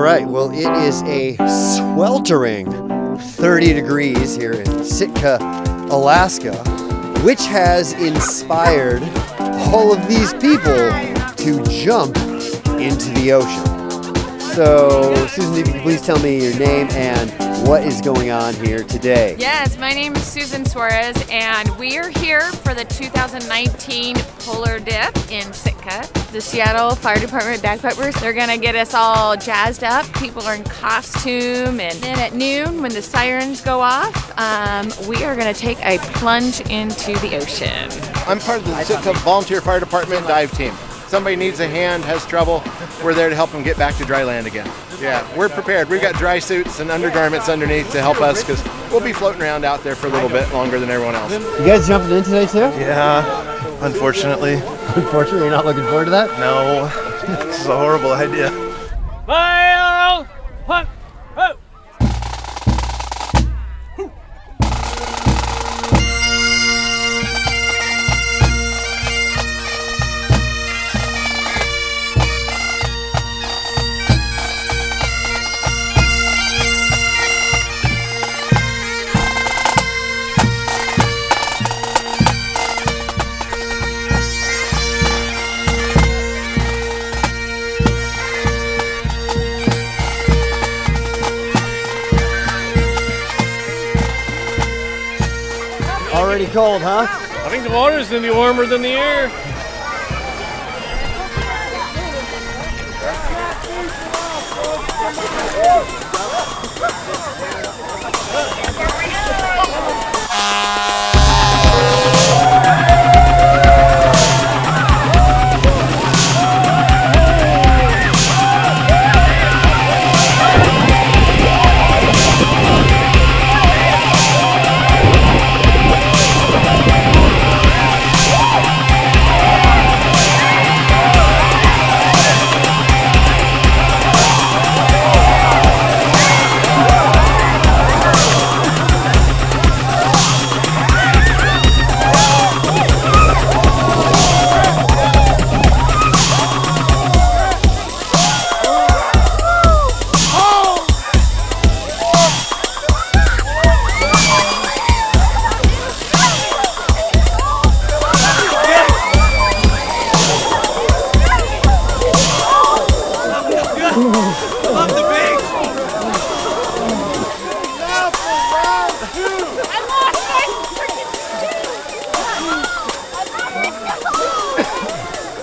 right, well, it is a sweltering 30 degrees here in Sitka, Alaska, which has inspired all of these people to jump into the ocean. So, Susan, if you could please tell me your name and what is going on here today. Yes, my name is Susan Suarez, and we are here for the 2019 Polar Dip in Sitka. The Seattle Fire Department bagpipers, they're gonna get us all jazzed up. People are in costume, and then at noon, when the sirens go off, we are gonna take a plunge into the ocean. I'm part of the Sitka Volunteer Fire Department dive team. Somebody needs a hand, has trouble, we're there to help them get back to dry land again. Yeah, we're prepared. We've got dry suits and undergarments underneath to help us because we'll be floating around out there for a little bit longer than everyone else. You guys jumping in today too? Yeah, unfortunately. Unfortunately, you're not looking forward to that? No, this is a horrible idea. Fire! Hunt! Oh! Already cold, huh? I think the water's gonna be warmer than the air.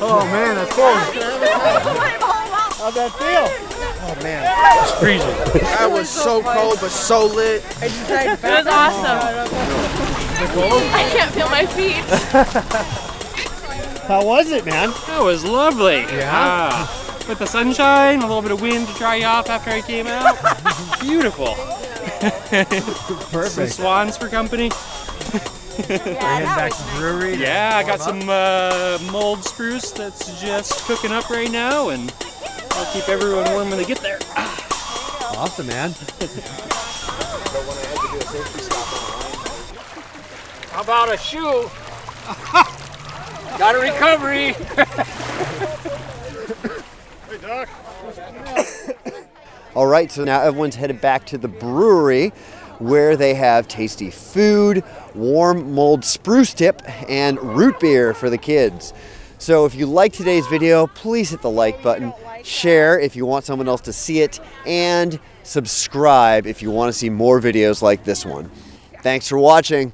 Oh man, that's cold. How'd that feel? Oh man, It's freezing. I was so cold but so lit. It was awesome. I can't feel my feet. How was it, man? That was lovely. Yeah. With the sunshine, a little bit of wind to dry you off after I came out. Beautiful. Some Perfect. swans for company. Heading back to the brewery. Yeah, I got some mulled spruce that's just cooking up right now, and I'll keep everyone warm when they get there. Awesome, man. How about a shoe? Got a recovery. Hey, Doc. All right, so now everyone's headed back to the brewery where they have tasty food, warm mulled spruce tip, and root beer for the kids. So if you like today's video, please hit the like button, share if you want someone else to see it, and subscribe if you want to see more videos like this one. Thanks for watching.